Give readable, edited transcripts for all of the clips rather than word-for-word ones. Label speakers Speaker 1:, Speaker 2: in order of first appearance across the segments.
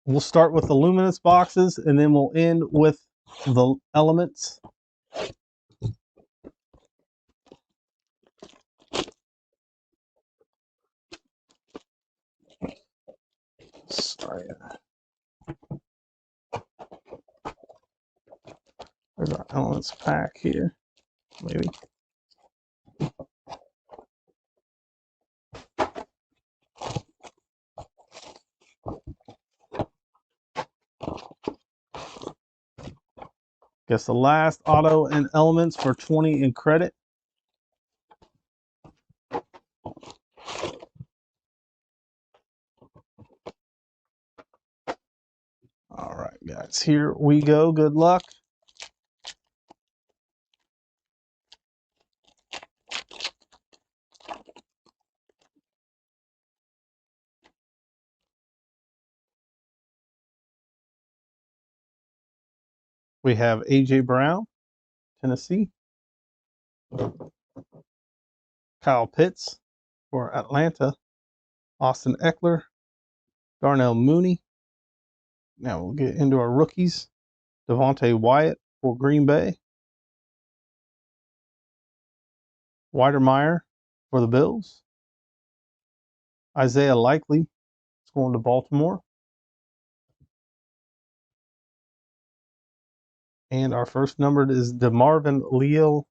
Speaker 1: We'll start with the Luminance boxes, and then we'll end with the elements. Sorry. There's our elements pack here, maybe. Guess the last auto and elements for 20 in credit. All right, guys, here we go. Good luck. We have A.J. Brown, Tennessee. Kyle Pitts for Atlanta. Austin Eckler. Darnell Mooney. Now we'll get into our rookies. Devontae Wyatt for Green Bay. Weidermeyer for the Bills. Isaiah Likely is going to Baltimore. And our first numbered is DeMarvin Leal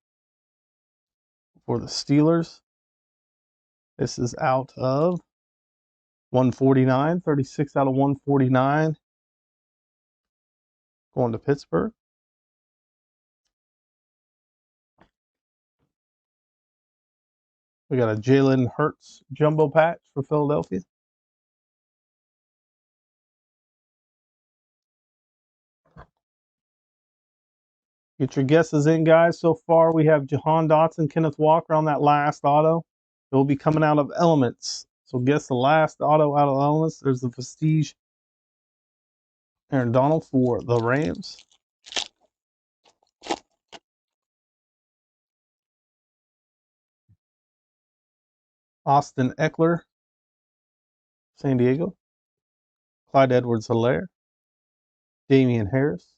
Speaker 1: for the Steelers. This is out of 149, 36 out of 149. Going to Pittsburgh. We got a Jalen Hurts jumbo patch for Philadelphia. Get your guesses in, guys. So far, we have Jahan Dotson, Kenneth Walker on that last auto. It will be coming out of Elements. So guess the last auto out of Elements. There's the Prestige Aaron Donald for the Rams. Austin Eckler, San Diego. Clyde Edwards-Helaire. Damian Harris.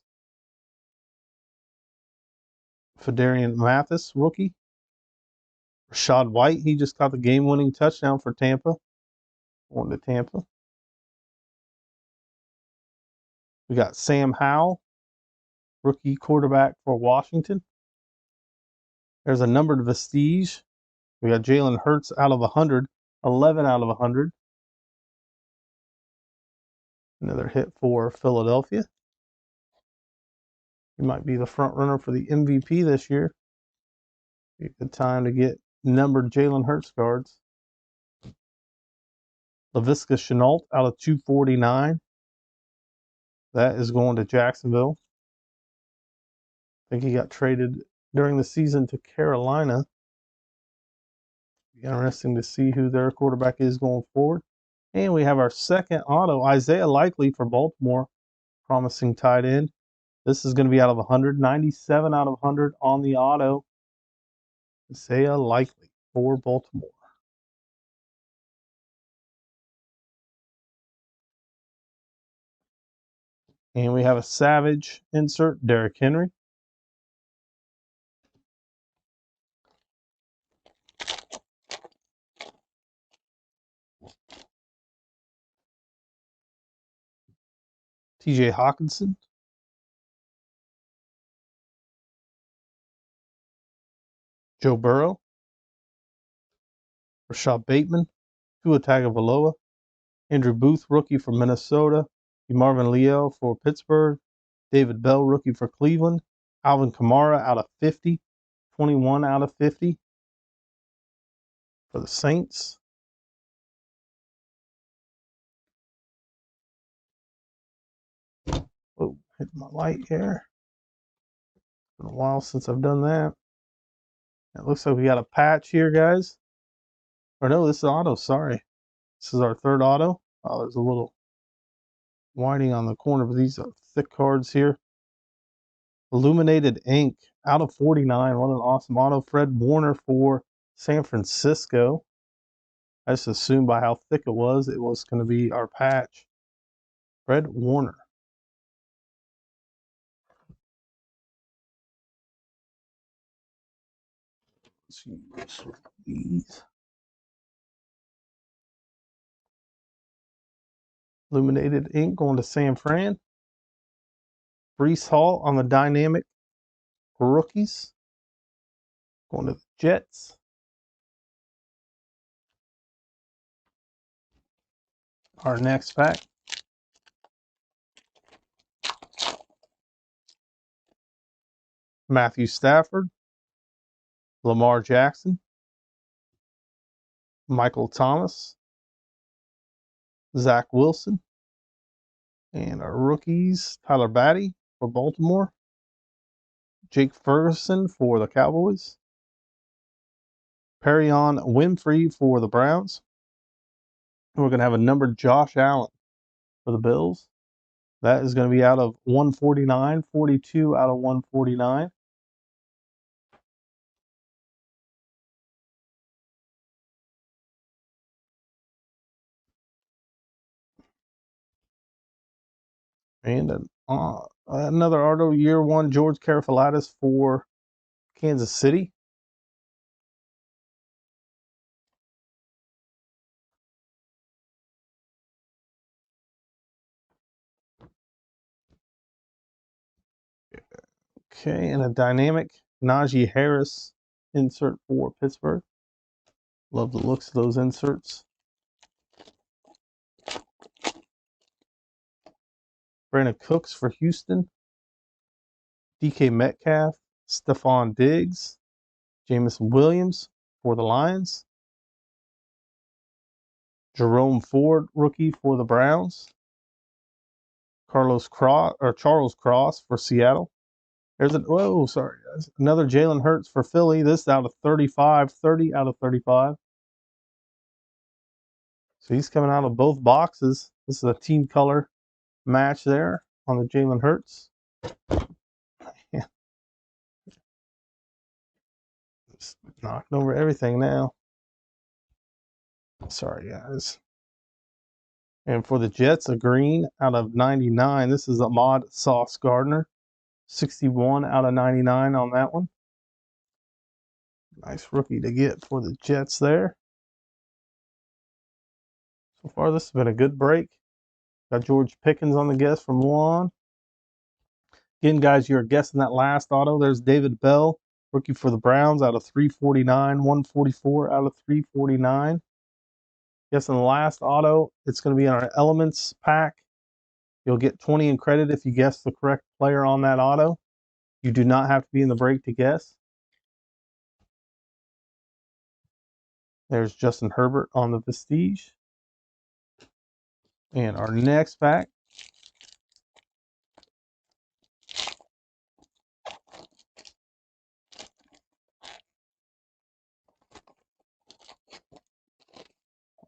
Speaker 1: Fedarian Mathis, rookie. Rashad White, he just got the game-winning touchdown for Tampa. Going to Tampa. We got Sam Howell, rookie quarterback for Washington. There's a numbered Vestige. We got Jalen Hurts out of 100, 11 out of 100. Another hit for Philadelphia. He might be the front runner for the MVP this year. Be a good time to get numbered Jalen Hurts cards. Laviska Shenault out of 249. That is going to Jacksonville. I think he got traded during the season to Carolina. Be interesting to see who their quarterback is going forward. And we have our second auto, Isaiah Likely for Baltimore, promising tight end. This is going to be out of 197 out of 100 on the auto. Isaiah Likely for Baltimore. And we have a Savage insert, Derrick Henry. TJ Hawkinson. Joe Burrow. Rashad Bateman. Tua Tagovailoa. Andrew Booth, rookie for Minnesota. Marvin Leal for Pittsburgh. David Bell, rookie for Cleveland. Alvin Kamara out of 50. 21 out of 50 for the Saints. Oh, hit my light here. It's been a while since I've done that. It looks like we got a patch here, guys. Or no, this is auto, sorry. This is our third auto. Oh, there's a little whiting on the corner, but these are thick cards here. Illuminated ink out of 49. What an awesome auto. Fred Warner for San Francisco. I just assumed by how thick it was going to be our patch. Fred Warner. Let's see these. Illuminated ink going to San Fran. Breece Hall on the dynamic rookies. Going to the Jets. Our next pack. Matthew Stafford. Lamar Jackson. Michael Thomas. Zach Wilson. And our rookies, Tyler Batty for Baltimore. Jake Ferguson for the Cowboys. Perion Winfrey for the Browns. And we're going to have a numbered Josh Allen for the Bills. That is going to be out of 149, 42 out of 149. And another auto, year one, George Karafalitis for Kansas City. Okay, and a dynamic Najee Harris insert for Pittsburgh. Love the looks of those inserts. Brandon Cooks for Houston. DK Metcalf, Stephon Diggs, Jameson Williams for the Lions. Jerome Ford, rookie for the Browns. Charles Cross for Seattle. There's another Jalen Hurts for Philly. This out of 35, 30 out of 35. So he's coming out of both boxes. This is a team color match there on the Jalen Hurts. Yeah. Just knocking over everything now. Sorry, guys. And for the Jets, a green out of 99. This is Ahmad Sauce Gardner. 61 out of 99 on that one. Nice rookie to get for the Jets there. So far, this has been a good break. Got George Pickens on the guess from Juan. Again, guys, you're guessing that last auto. There's David Bell, rookie for the Browns, out of 349, 144 out of 349. Guessing the last auto, it's going to be in our Elements pack. You'll get 20 in credit if you guess the correct player on that auto. You do not have to be in the break to guess. There's Justin Herbert on the Vestige. And our next pack.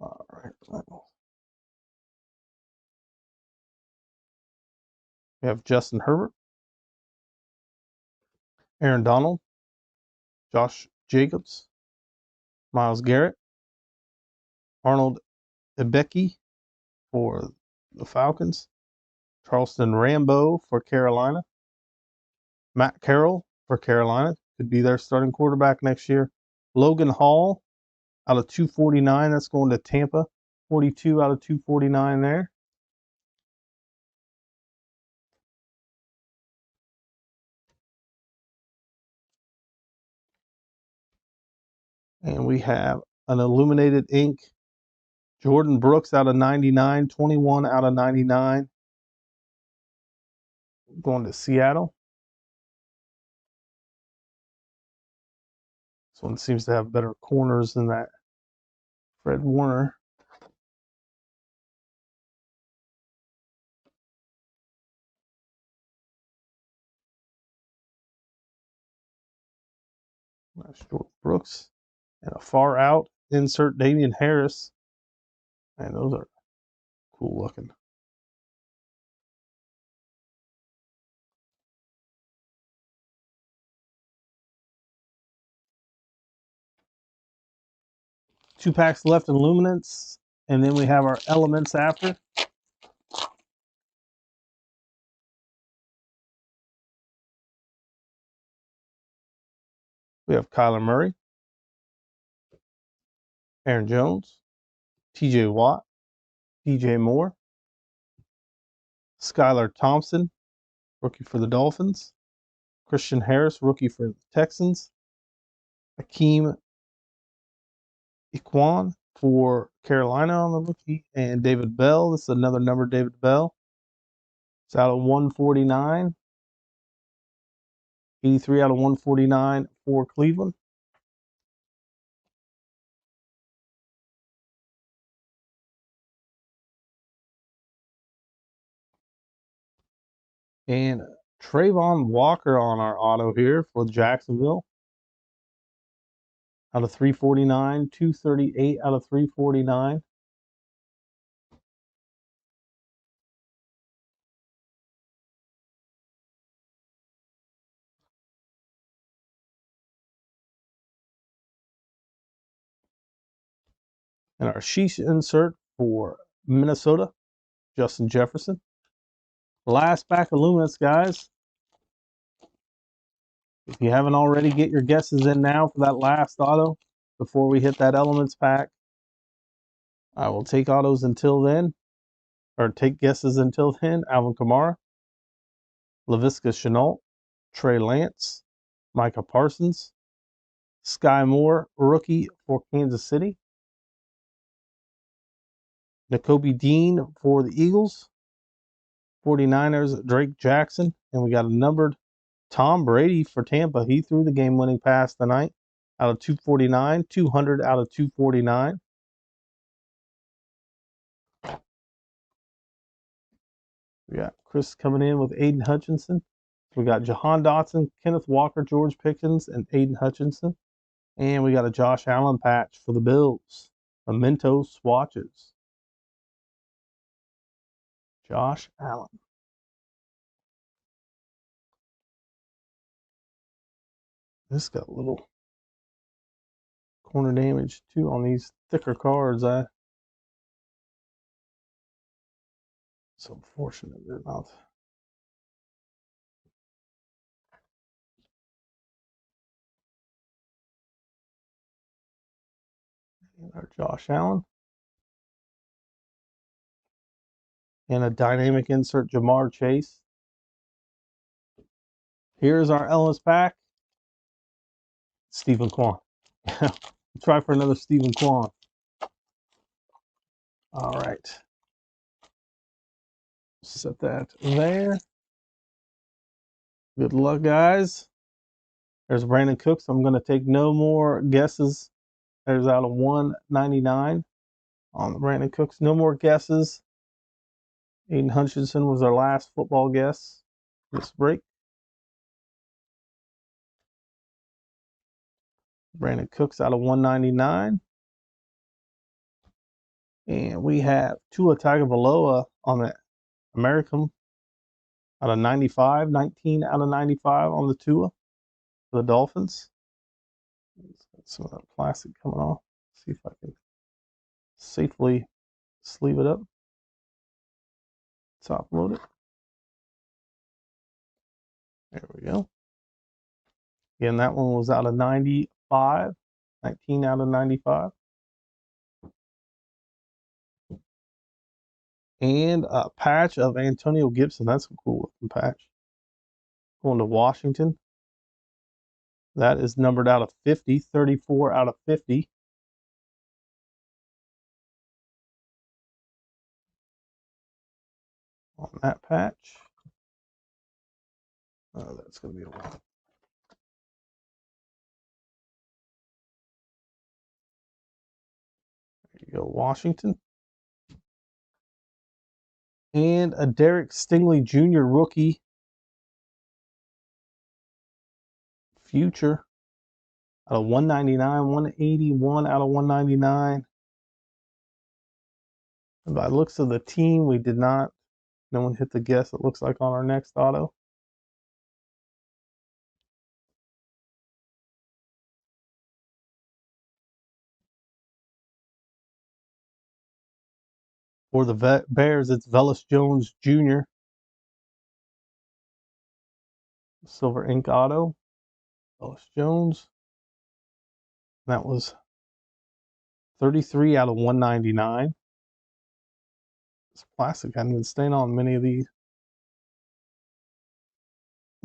Speaker 1: All right. We have Justin Herbert, Aaron Donald, Josh Jacobs, Myles Garrett, Arnold Ebeki for the Falcons, Charleston Rambo for Carolina, Matt Carroll for Carolina, could be their starting quarterback next year, Logan Hall out of 249, that's going to Tampa, 42 out of 249 there. And we have an illuminated ink, Jordan Brooks out of 99, 21 out of 99, going to Seattle. This one seems to have better corners than that Fred Warner. Nice Jordan Brooks. And a far out insert Damian Harris. Man, those are cool looking. Two packs left in Luminance, and then we have our Elements after. We have Kyler Murray, Aaron Jones, TJ Watt, DJ Moore, Skylar Thompson, rookie for the Dolphins, Christian Harris, rookie for the Texans, Hakeem Equan for Carolina on the rookie, and David Bell. This is another number, David Bell. It's out of 149. 83 out of 149 for Cleveland. And Trayvon Walker on our auto here for Jacksonville. Out of 349, 238 out of 349. And our sheesh insert for Minnesota, Justin Jefferson. Last pack of Luminance, guys. If you haven't already, get your guesses in now for that last auto before we hit that Elements pack. I will take autos until then, or take guesses until then. Alvin Kamara, Laviska Shenault, Trey Lance, Micah Parsons, Sky Moore, rookie for Kansas City, Nakobe Dean for the Eagles, 49ers, Drake Jackson, and we got a numbered Tom Brady for Tampa. He threw the game-winning pass tonight out of 249, 200 out of 249. We got Chris coming in with Aiden Hutchinson. We got Jahan Dotson, Kenneth Walker, George Pickens, and Aiden Hutchinson. And we got a Josh Allen patch for the Bills. Memento swatches. Josh Allen. This got a little corner damage too on these thicker cards. It's unfortunate they're not. And our Josh Allen. And a dynamic insert, Jamar Chase. Here's our Ellis pack. Stephen Kwan. Try for another Stephen Kwan. All right. Set that there. Good luck, guys. There's Brandon Cooks. I'm going to take no more guesses. There's out of 199 on the Brandon Cooks. No more guesses. Aiden Hutchinson was our last football guess this break. Brandon Cooks out of 199. And we have Tua Tagovailoa on the American out of 95. 19 out of 95 on the Tua for the Dolphins. Some of that plastic coming off. See if I can safely sleeve it up. Top load it. There we go. Again, that one was out of 95. 19 out of 95. And a patch of Antonio Gibson. That's a cool looking patch. Going to Washington. That is numbered out of 50. 34 out of 50. On that patch. Oh, that's going to be a while. There you go, Washington. And a Derek Stingley Jr. rookie. Future. Out of 199, 181 out of 199. And by looks of the team, we did not. No one hit the guess, it looks like, on our next auto. For the Bears, it's Velus Jones Jr. Silver ink auto. Velus Jones. That was 33 out of 199. It's plastic. I haven't been staying on many of these.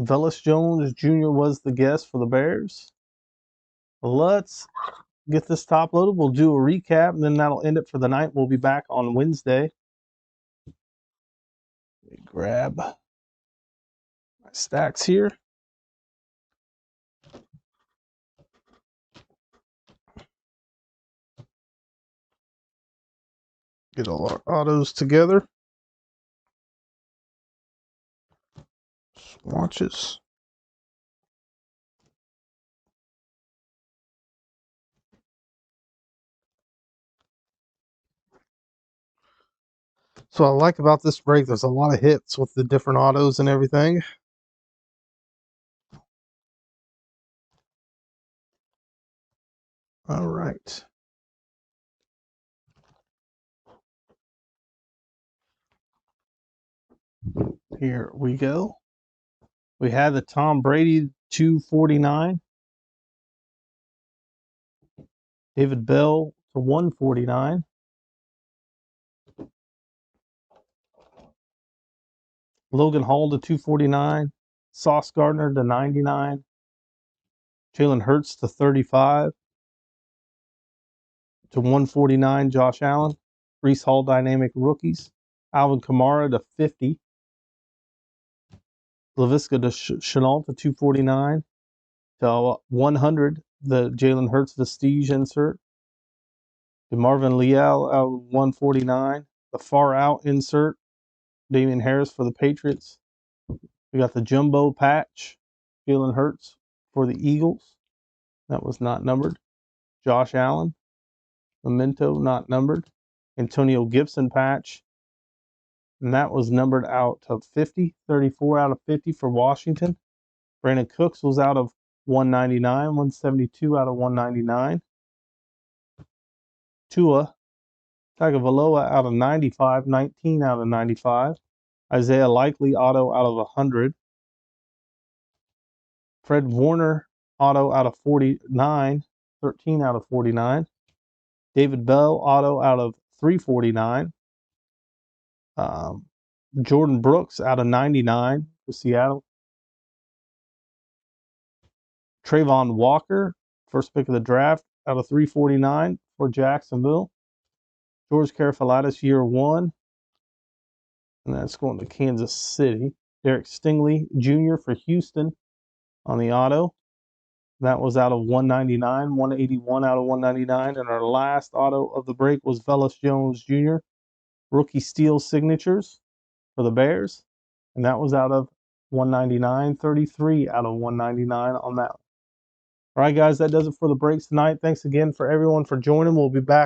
Speaker 1: Velus Jones Jr. was the guest for the Bears. Let's get this top loaded. We'll do a recap, and then that'll end it for the night. We'll be back on Wednesday. Let me grab my stacks here. Get all our autos together. Swatches. So I like about this break, there's a lot of hits with the different autos and everything. All right. Here we go. We had the Tom Brady 249. David Bell to 149. Logan Hall to 249. Sauce Gardner to 99. Jalen Hurts to 35. To 149, Josh Allen. Breece Hall Dynamic Rookies. Alvin Kamara to 50. Laviska to Chenault to 249. To 100, the Jalen Hurts Vestige insert. To Marvin Leal out 149. The far out insert. Damian Harris for the Patriots. We got the jumbo patch. Jalen Hurts for the Eagles. That was not numbered. Josh Allen. Memento not numbered. Antonio Gibson patch. And that was numbered out of 50. 34 out of 50 for Washington. Brandon Cooks was out of 199. 172 out of 199. Tua Tagovailoa out of 95. 19 out of 95. Isaiah Likely auto out of 100. Fred Warner auto out of 49. 13 out of 49. David Bell auto out of 349. Jordan Brooks out of 99 for Seattle. Trayvon Walker, first pick of the draft, out of 349 for Jacksonville. George Karafalitis, year one. And that's going to Kansas City. Derek Stingley Jr. for Houston on the auto. That was out of 199, 181 out of 199. And our last auto of the break was Velus Jones Jr. Rookie Steel Signatures for the Bears. And that was out of 199, 33 out of 199 on that one. All right, guys, that does it for the breaks tonight. Thanks again for everyone for joining. We'll be back